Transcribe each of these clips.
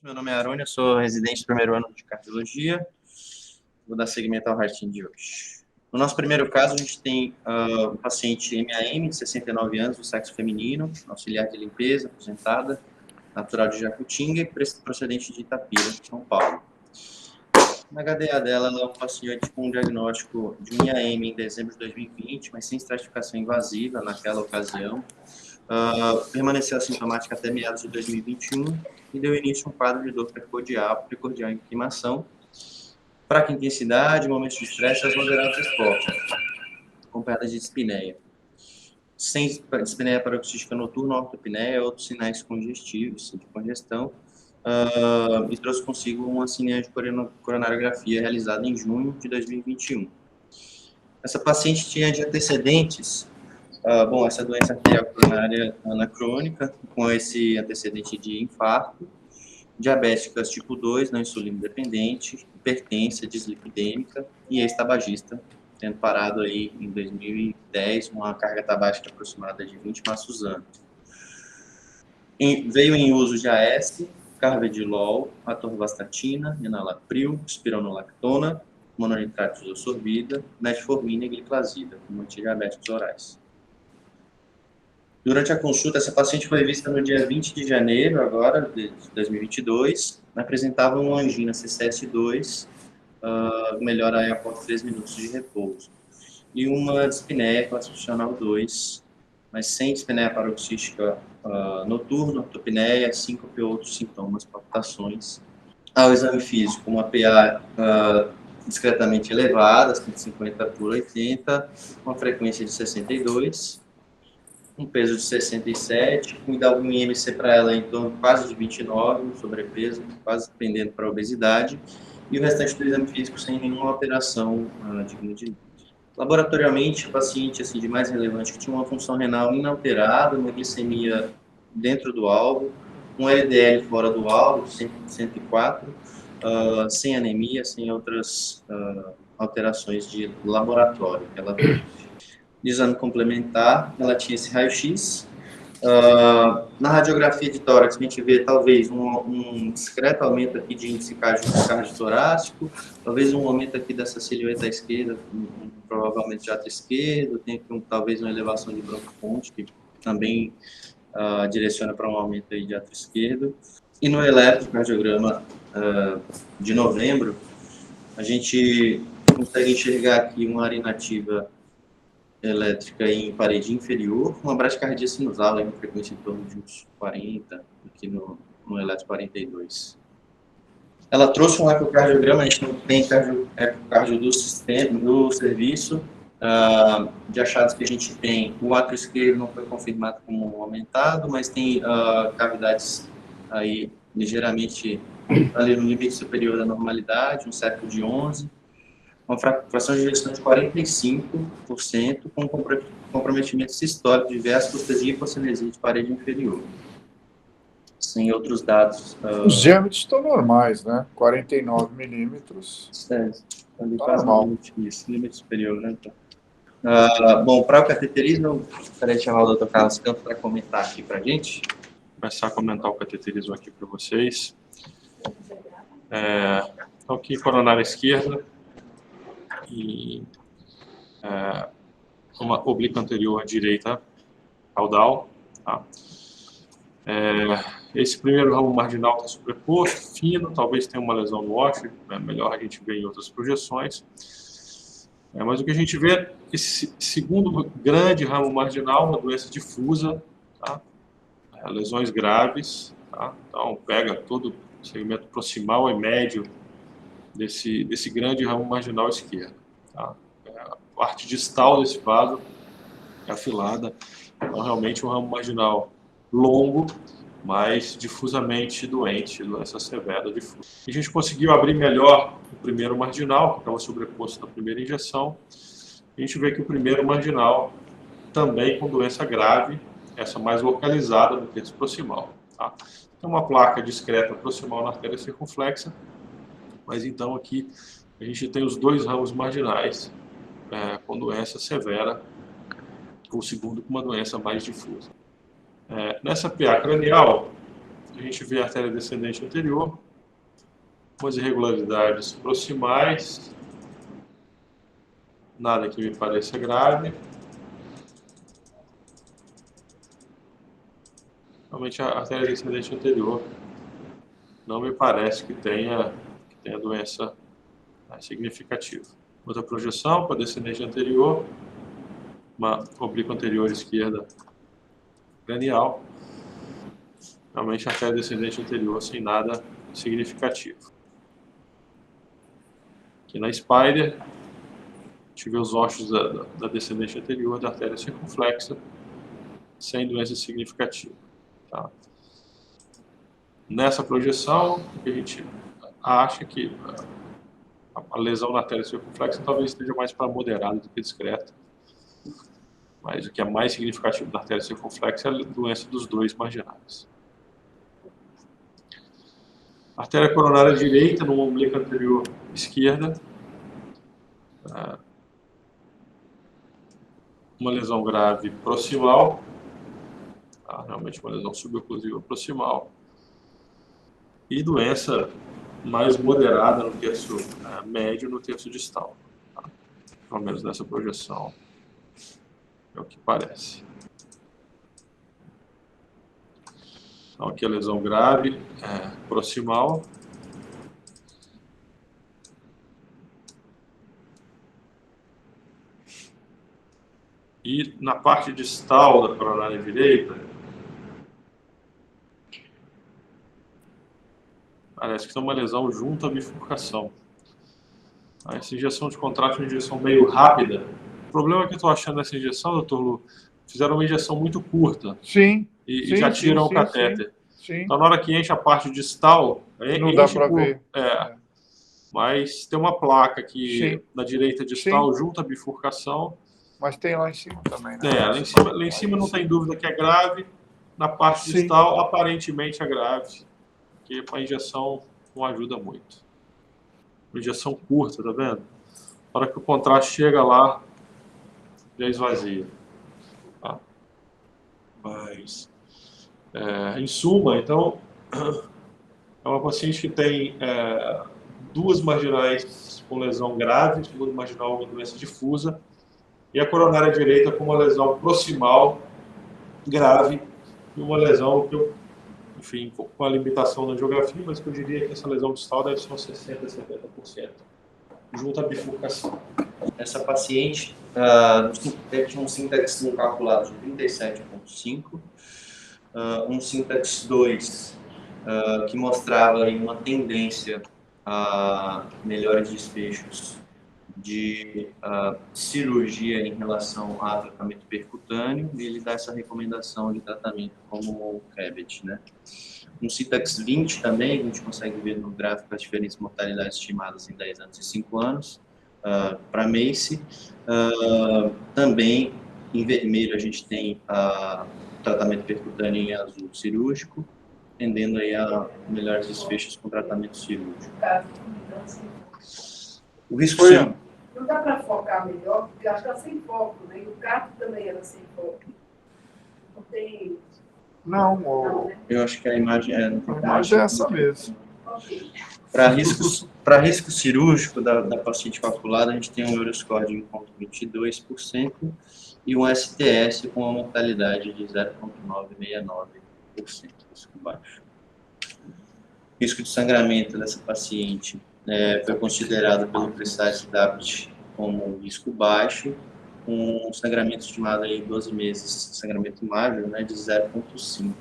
Meu nome é Arônio, eu sou residente do primeiro ano de cardiologia. Vou dar seguimento ao ratinho de hoje. No nosso primeiro caso, a gente tem um paciente MAM, de 69 anos, do sexo feminino, auxiliar de limpeza, aposentada, natural de Jacutinga e procedente de Itapira, São Paulo. Na HDA dela, ela é um paciente com um diagnóstico de um IAM em dezembro de 2020, mas sem estratificação invasiva naquela ocasião. Permaneceu assintomática até meados de 2021 e deu início a um quadro de dor precordial em queimação, fraca intensidade, momentos de estresse e as moderados esportes, acompanhada de dispneia. Sem dispneia paroxística noturna, ortopneia, outros sinais congestivos, de congestão, e trouxe consigo uma cineia de coronariografia realizada em junho de 2021. Essa paciente tinha de antecedentes, essa doença arterial coronária anacrônica, com esse antecedente de infarto, diabéticas tipo 2, não insulino dependente, hipertensa, dislipidêmica e ex-tabagista, tendo parado aí em 2010 uma carga tabágica aproximada de 20 maços ano. Veio em uso de AS, carvedilol, atorvastatina, enalapril, espironolactona, mononitrato de isosorbida, metformina e gliclazida, como antidiabéticos orais. Durante a consulta, essa paciente foi vista no dia 20 de janeiro, agora, de 2022, apresentava uma angina CCS2, melhora aí após 3 minutos de repouso, e uma dispneia classificacional 2, mas sem dispneia paroxística noturna, ortopneia, síncope ou outros sintomas, palpitações. Ao exame físico, uma PA discretamente elevada, 150 por 80, uma frequência de 62, um peso de 67, com um IMC para ela em torno quase de 29, um sobrepeso, quase pendendo para a obesidade, e o restante do exame físico sem nenhuma alteração digna de nota. Laboratorialmente, o paciente assim, de mais relevante que tinha uma função renal inalterada, uma glicemia dentro do alvo, um LDL fora do alvo, 104, sem anemia, sem outras alterações de laboratório. De exame complementar, ela tinha esse raio-x. Na radiografia de tórax, a gente vê talvez um discreto aumento aqui de índice cardiotorácico, talvez um aumento aqui dessa silhueta esquerda, provavelmente de átrio esquerdo, tem aqui talvez uma elevação de broncoponte, que também direciona para um aumento aí de átrio esquerdo. E no eletrocardiograma de novembro, a gente consegue enxergar aqui uma área inativa elétrica em parede inferior, uma bradicardia sinusal, uma frequência em torno de uns 40, aqui no eletro 42. Ela trouxe um ecocardiograma, a gente não tem ecocardio do sistema, do serviço, de achados que a gente tem, o átrio esquerdo não foi confirmado como aumentado, mas tem cavidades aí ligeiramente ali no limite superior da normalidade, um septo de 11, uma fração de ejeção de 45%, com comprometimento sistólico de vescos de hipocinesia de parede inferior. Sem outros dados. Os diâmetros estão normais, né? 49 milímetros. Ali quase normal. Isso, limite superior, né? Bom, para o cateterismo, eu gostaria de chamar o Dr. Carlos Campos para comentar aqui para a gente. Vou começar a comentar o cateterismo aqui para vocês. Então, aqui, coronária esquerda. E uma oblíqua anterior à direita caudal. Tá? Esse primeiro ramo marginal está sobreposto, fino, talvez tenha uma lesão no ósseo, melhor a gente ver em outras projeções. Mas o que a gente vê, esse segundo grande ramo marginal, uma doença difusa, tá? Lesões graves, tá? Então pega todo o segmento proximal e médio desse grande ramo marginal esquerdo. Tá? A parte distal desse vaso é afilada, então realmente um ramo marginal longo, mas difusamente doente, doença severa difusa. A gente conseguiu abrir melhor o primeiro marginal, que estava sobreposto na primeira injeção. A gente vê que o primeiro marginal também com doença grave, essa mais localizada no terço proximal. Tá? Tem uma placa discreta proximal na artéria circunflexa, mas então aqui a gente tem os dois ramos marginais com doença severa, o segundo com uma doença mais difusa. Nessa PA cranial, a gente vê a artéria descendente anterior, umas irregularidades proximais, nada que me pareça grave. Realmente a artéria descendente anterior não me parece que tenha doença significativa. Outra projeção para a descendente anterior, uma oblíqua anterior esquerda cranial. Realmente a artéria descendente anterior sem nada significativo. Aqui na Spider, a gente vê os ossos da descendente anterior da artéria circunflexa, sem doença significativa. Tá? Nessa projeção, a gente acha que a lesão na artéria circunflexa talvez esteja mais para moderada do que discreta. Mas o que é mais significativo na artéria circunflexa é a doença dos dois marginais. Artéria coronária direita no oblíquo anterior esquerda. Uma lesão grave proximal. Realmente uma lesão suboclusiva proximal. E doença mais moderada no terço médio, no terço distal. Pelo menos nessa projeção. É o que parece. Então, aqui a lesão grave, proximal. E na parte distal da coronária direita, parece que tem uma lesão junto à bifurcação. Essa injeção de contraste é uma injeção meio rápida. O problema que eu estou achando nessa injeção, Dr. Lu, fizeram uma injeção muito curta. Sim. E já tiram o catéter. Sim. Então, na hora que enche a parte distal, não dá para ver. Mas tem uma placa aqui na direita distal, junto à bifurcação. Mas tem lá em cima também, né? Lá em cima não tem dúvida que é grave. Na parte distal, aparentemente é grave. Porque a injeção não ajuda muito. Uma injeção curta, tá vendo? Na hora que o contraste chega lá, já esvazia. Tá? Mas, em suma, então, é uma paciente que tem duas marginais com lesão grave, segunda marginal com doença difusa, e a coronária direita com uma lesão proximal grave e uma lesão que enfim, com a limitação na geografia, mas que eu diria que essa lesão distal deve ser uns 60% a 70%, junto à bifurcação. Essa paciente teve um sintax 1 calculado de 37,5, um sintax 2 que mostrava aí uma tendência a melhores desfechos de cirurgia em relação a tratamento percutâneo, e ele dá essa recomendação de tratamento como o CABT, né? No Sintax 20 também, a gente consegue ver no gráfico as diferentes mortalidades estimadas em 10 anos e 5 anos, para MACE. Também, em vermelho, a gente tem tratamento percutâneo em azul cirúrgico, tendendo aí a melhores desfechos com tratamento cirúrgico. O risco não dá para focar melhor, porque acho que está sem foco, né? E o gato também era sem foco. Não tem... Não, né? Eu acho que a imagem é um pouco mais... é essa mesmo. Okay. Para risco cirúrgico da paciente calculada, a gente tem um Euroscore de 1,22% e um STS com uma mortalidade de 0,969%, risco baixo. Risco de sangramento dessa paciente foi considerado pelo Precise DAPT como risco baixo, com um sangramento estimado em 12 meses, sangramento magro, né, de 0,5.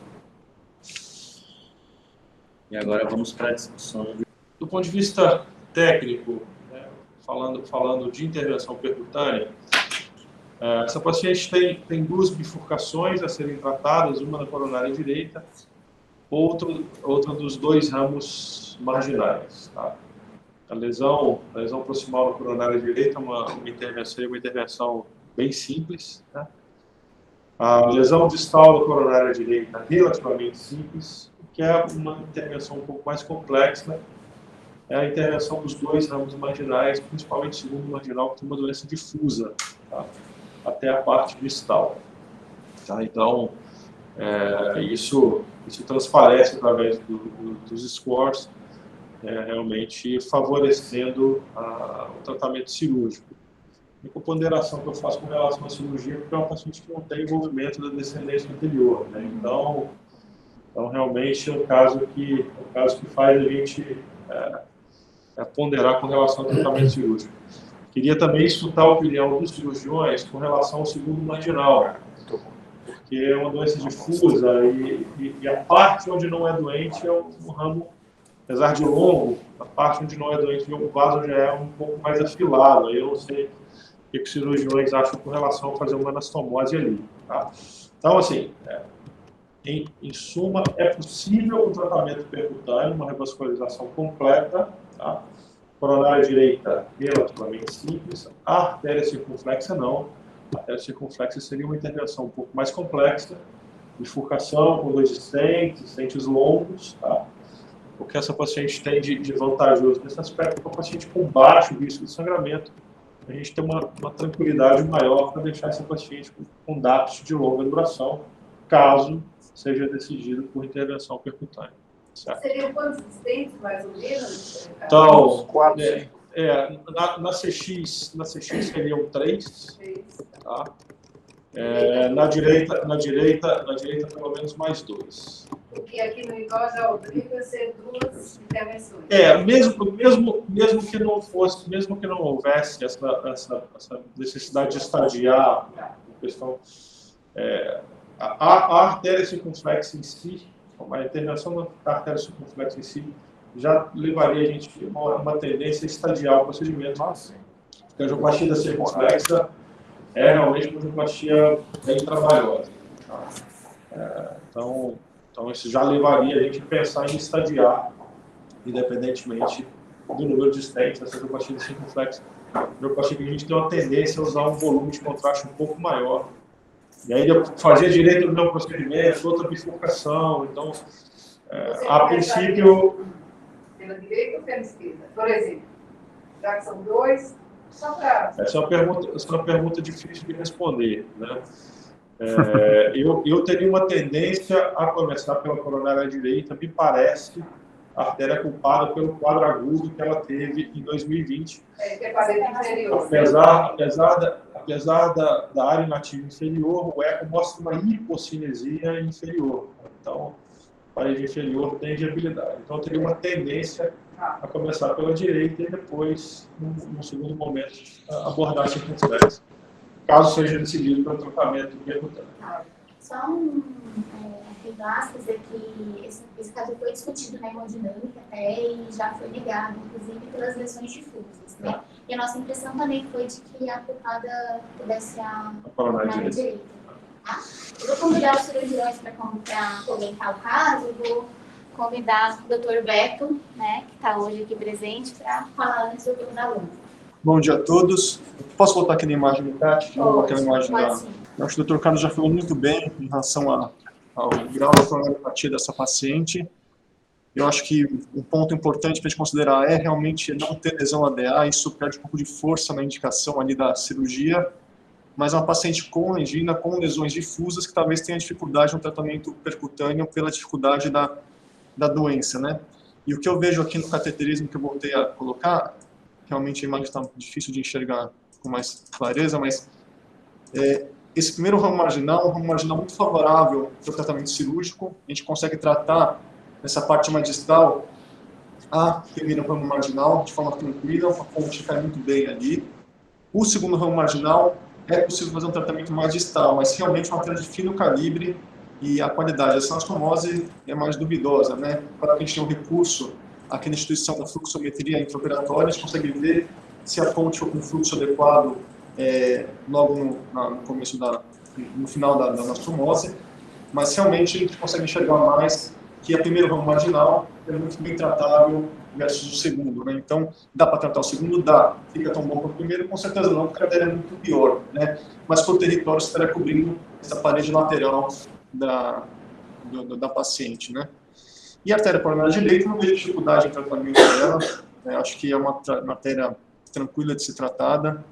E agora vamos para a discussão. Do ponto de vista técnico, né, falando de intervenção percutânea, essa paciente tem duas bifurcações a serem tratadas, uma na coronária direita, outra dos dois ramos marginais. Tá? A lesão proximal na coronária direita é uma intervenção bem simples. Tá? A lesão distal da coronária direita é relativamente simples, que é uma intervenção um pouco mais complexa, é a intervenção dos dois ramos marginais, principalmente o segundo marginal, que tem uma doença difusa, tá? Até a parte distal. Tá? Então, Isso transparece através dos scores, realmente favorecendo o tratamento cirúrgico. E com ponderação que eu faço com relação à cirurgia, porque é um paciente que não tem envolvimento da descendência anterior, né? Então realmente é o caso que faz a gente ponderar com relação ao tratamento cirúrgico. Queria também escutar a opinião dos cirurgiões com relação ao segundo marginal, porque é uma doença difusa e a parte onde não é doente é um ramo, apesar de longo, a parte onde não é doente o vaso já é um pouco mais afilado. Aí eu não sei o que os cirurgiões acham com relação a fazer uma anastomose ali. Tá? Então, assim, em suma, é possível um tratamento percutâneo, uma revascularização completa, tá? Coronária direita relativamente simples, a artéria circunflexa não. A artéria circunflexa seria uma intervenção um pouco mais complexa, bifurcação com 2 stents longos, tá? O que essa paciente tem de vantajoso nesse aspecto é que a paciente com baixo risco de sangramento, a gente tem uma tranquilidade maior para deixar essa paciente com DAPT de longa duração, caso seja decidido por intervenção percutânea. Certo? Seriam quantos stents, mais ou menos? Então, 4. na CX seriam 3, tá? Na direita pelo menos mais 2. Porque aqui no IGO já obriga a ser 2 intervenções. Mesmo que não fosse, mesmo que não houvesse essa necessidade de estadiar a questão, a artéria circunflexa em si, a intervenção da artéria circunflexa em si, já levaria a gente a uma tendência a estadiar o procedimento. Porque a angioplastia da circunflexa é realmente uma angioplastia bem trabalhosa. Então, isso já levaria a gente a pensar em estadiar, independentemente do número de stents dessa angioplastia da circunflexa. A angioplastia que a gente tem uma tendência a usar um volume de contraste um pouco maior. E aí fazer direito do meu procedimento, outra bifurcação. Então, a princípio... Pela direita ou pela esquerda? Por exemplo, já que são 2, só para... Essa é uma pergunta difícil de responder, né? Eu teria uma tendência a começar pela coronária direita, me parece, a artéria culpada pelo quadro agudo que ela teve em 2020. Que é parede inferior. Apesar da área inativa inferior, o eco mostra uma hipocinesia inferior. Então, a parede inferior tem viabilidade. Então, eu teria uma tendência a começar pela direita e depois, no segundo momento, abordar a circunflexa, caso seja decidido pelo tratamento percutâneo. Só um aspas é que esse caso foi discutido na hemodinâmica até e já foi negado, inclusive pelas lesões difusas, né? E a nossa impressão também foi de que a culpada pudesse a coronária direita. Tá? Eu vou convidar os cirurgiões para comentar o caso, eu vou convidar o Dr. Beto, né, que está hoje aqui presente, para falar antes do Dr. Dalon. Bom dia a todos. Posso voltar aqui na imagem do CAT? Pode, Eu acho que o Dr. Carlos já falou muito bem em relação ao grau de coronariopatia dessa paciente. Eu acho que um ponto importante para a gente considerar é realmente não ter lesão ADA, isso perde um pouco de força na indicação ali da cirurgia, mas é uma paciente com angina, com lesões difusas, que talvez tenha dificuldade no tratamento percutâneo pela dificuldade da doença, né? E o que eu vejo aqui no cateterismo que eu voltei a colocar, realmente a imagem está difícil de enxergar com mais clareza, mas esse primeiro ramo marginal é um ramo marginal muito favorável para o tratamento cirúrgico. A gente consegue tratar nessa parte mais distal a primeira ramo marginal de forma tranquila, uma ponte cai muito bem ali. O segundo ramo marginal é possível fazer um tratamento mais distal, mas realmente uma artéria de fino calibre e a qualidade dessa anastomose é mais duvidosa, né? Para que a gente tenha um recurso aqui na instituição da fluxometria intraoperatória, a gente consegue ver se a ponte for com fluxo adequado logo no começo no final da anastomose, mas realmente a gente consegue enxergar mais que a primeira ramo marginal é muito bem tratável versus o segundo, né? Então, dá para tratar o segundo? Dá. Fica tão bom quanto o primeiro? Com certeza não, porque a artéria é muito pior, né? Mas por território você estaria cobrindo essa parede lateral da paciente, né? E a artéria coronária direita, não vejo dificuldade em tratamento dela, acho que é uma artéria tranquila de ser tratada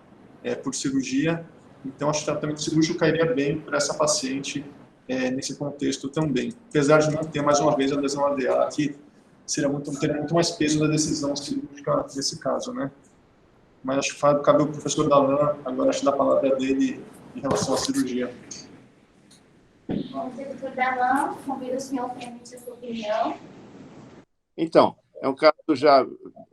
por cirurgia, então acho que o tratamento cirúrgico cairia bem para essa paciente nesse contexto também. Apesar de não ter, mais uma vez, a lesão ADA, que teria muito mais peso na decisão cirúrgica nesse caso, né? Mas acho que cabe ao professor Dalan, agora acho que dá a palavra dele em relação à cirurgia. Bom, doutor Dalan, convido o senhor para emitir a sua opinião. Então, é um caso já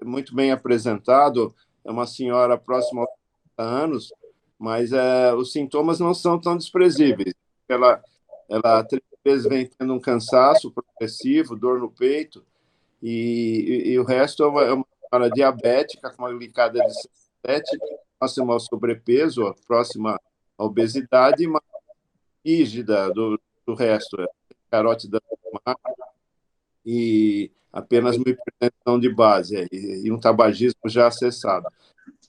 muito bem apresentado, é uma senhora próxima aos 30 anos, mas os sintomas não são tão desprezíveis. Ela 3 vezes vem tendo um cansaço progressivo, dor no peito, e o resto é uma senhora diabética, com uma glicada de 7, próxima ao sobrepeso, próxima à obesidade, mas rígida do resto, carótida e apenas uma hipertensão de base e um tabagismo já acessado.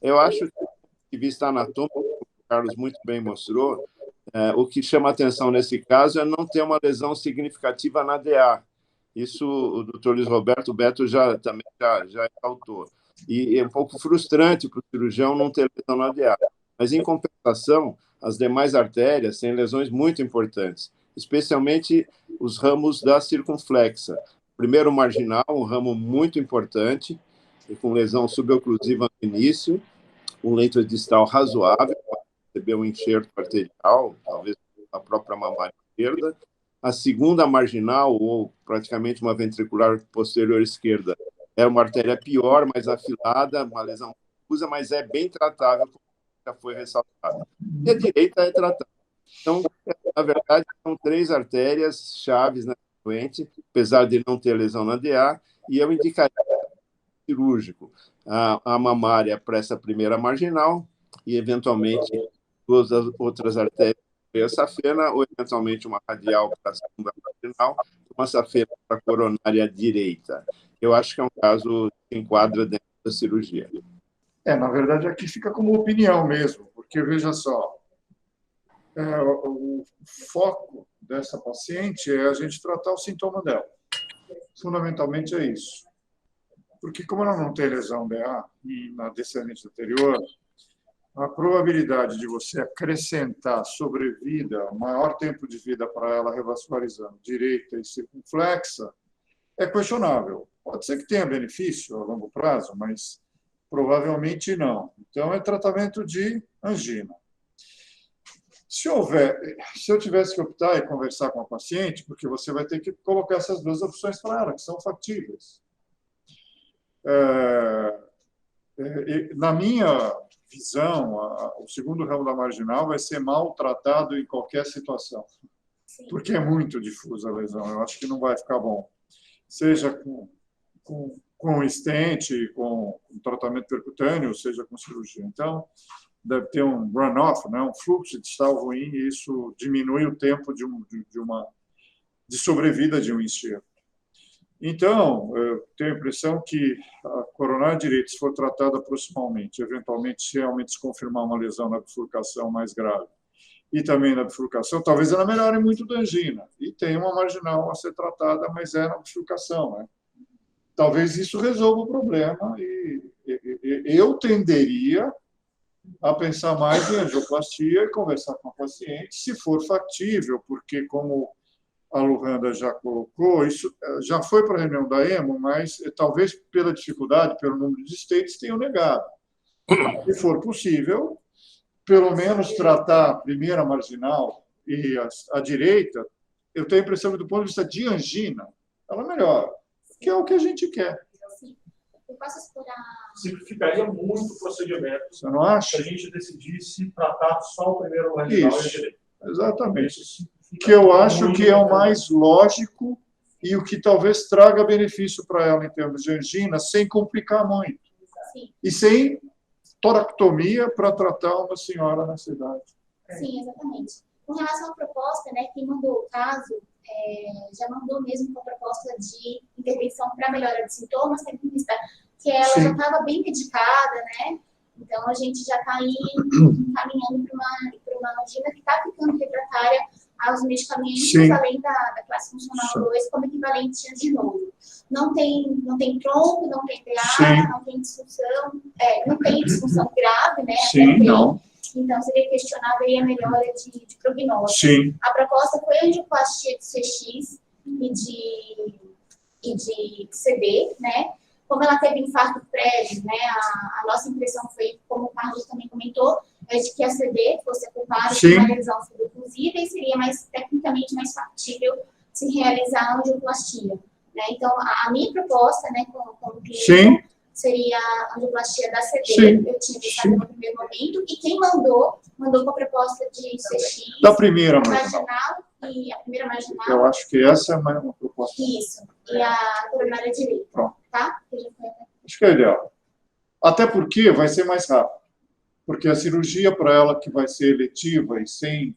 Eu acho que, do ponto de vista anatômico, o Carlos muito bem mostrou, o que chama atenção nesse caso é não ter uma lesão significativa na DA. Isso o doutor Luiz Roberto Beto também já exaltou. E é um pouco frustrante para o cirurgião não ter lesão na DA. Mas, em compensação, as demais artérias têm lesões muito importantes, especialmente os ramos da circunflexa. Primeiro marginal, um ramo muito importante, e com lesão suboclusiva no início, um leito distal razoável, para receber um enxerto arterial, talvez a própria mamária esquerda. A segunda marginal, ou praticamente uma ventricular posterior esquerda, é uma artéria pior, mais afilada, uma lesão difusa, mas é bem tratável, como já foi ressaltado. E a direita é tratável. Então, na verdade, são 3 artérias chaves na doente, apesar de não ter lesão na DA, e eu indicaria cirúrgico a mamária para essa primeira marginal e, eventualmente, 2 outras artérias para a safena, ou, eventualmente, uma radial para a segunda marginal, uma safena para a coronária direita. Eu acho que é um caso que se enquadra dentro da cirurgia. Na verdade, aqui fica como opinião mesmo, porque, veja só, o foco dessa paciente é a gente tratar o sintoma dela. Fundamentalmente é isso. Porque, como ela não tem lesão DA e na descendente anterior, a probabilidade de você acrescentar sobrevida, maior tempo de vida para ela revascularizando direita e circunflexa, é questionável. Pode ser que tenha benefício a longo prazo, mas provavelmente não. Então, é tratamento de angina. Se eu tivesse que optar e conversar com a paciente, porque você vai ter que colocar essas 2 opções para ela, que são factíveis. Na minha visão, o segundo ramo da marginal vai ser mal tratado em qualquer situação, porque é muito difusa a lesão. Eu acho que não vai ficar bom. Seja com stent, com um percutâneo, seja com cirurgia. Então, deve ter um runoff, né? Um fluxo distal ruim, e isso diminui o tempo de sobrevida de um enxerto. Então, eu tenho a impressão que a coronária direita, se for tratada proximalmente, eventualmente, se realmente se confirmar uma lesão na bifurcação mais grave, e também na bifurcação, talvez ela melhore muito da angina. E tem uma marginal a ser tratada, mas é na bifurcação, né? Talvez isso resolva o problema, e eu tenderia a pensar mais em angioplastia e conversar com a paciente, se for factível, porque, como a Luhanda já colocou, isso já foi para a reunião da EMO, mas talvez pela dificuldade, pelo número de states, tenham negado. Se for possível, pelo menos tratar a primeira marginal e a direita, eu tenho a impressão que, do ponto de vista de angina, ela melhora, que é o que a gente quer. Eu posso explorar... Simplificaria muito o procedimento. Você não acha? Se a gente decidisse tratar só o primeiro marginal e a direita. Exatamente. Que eu acho que é o mais lógico e o que talvez traga benefício para ela em termos de angina, sem complicar muito. Sim. E sem toractomia para tratar uma senhora nessa idade. Sim, exatamente. Com relação à proposta, né, quem mandou o caso já mandou mesmo com a proposta de intervenção para melhora de sintomas, tendo em vista que ela já estava bem medicada, né? Então, a gente já está aí caminhando para uma angina que está ficando refratária aos medicamentos, além da classe funcional 2, como equivalente de novo. Não tem tronco, não tem PA, não tem disfunção, não tem disfunção grave, né? Sim, não. então seria questionável aí a melhora de prognóstico. Sim. A proposta foi angioplastia de CX e de CD, né? Como ela teve infarto prévio, né? A nossa impressão foi, como o Carlos também comentou, de que a CD fosse a culpada de uma lesão suboclusiva e seria tecnicamente mais factível se realizar a angioplastia. Né? Então, a minha proposta, né, como clínico, seria a angioplastia da CD. Sim. Eu tinha pensado no primeiro momento, e quem mandou com a proposta de CX. Da primeira marginal. E a primeira marginal. Eu acho que essa é uma proposta. Isso. E a coronária direita. Pronto. Tá? Acho que é ideal. Até porque vai ser mais rápido. Porque a cirurgia para ela, que vai ser eletiva e sem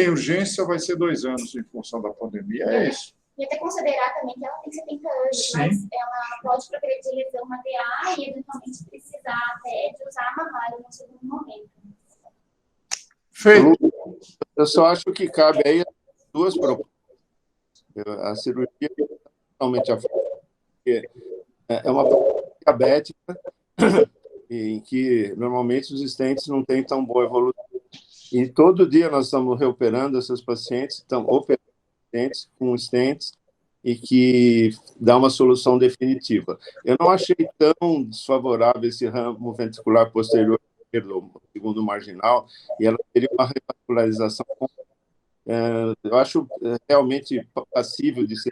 urgência, vai ser 2 anos em função da pandemia. É isso. E até considerar também que ela tem 70 anos, mas ela pode progredir lesão na DA e eventualmente precisar até de usar a mamária no segundo momento. Feito. Eu só acho que cabe aí 2 propostas. A cirurgia é totalmente porque é uma diabética em que normalmente os stents não têm tão boa evolução. E todo dia nós estamos reoperando esses pacientes, estão operando stents com stents e que dá uma solução definitiva. Eu não achei tão desfavorável esse ramo ventricular posterior esquerdo, segundo marginal, e ela teria uma revascularização. Eu acho realmente passível de ser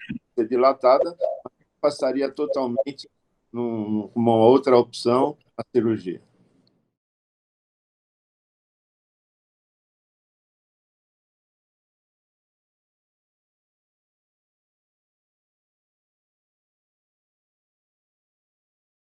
dilatada, mas passaria totalmente numa outra opção, a cirurgia.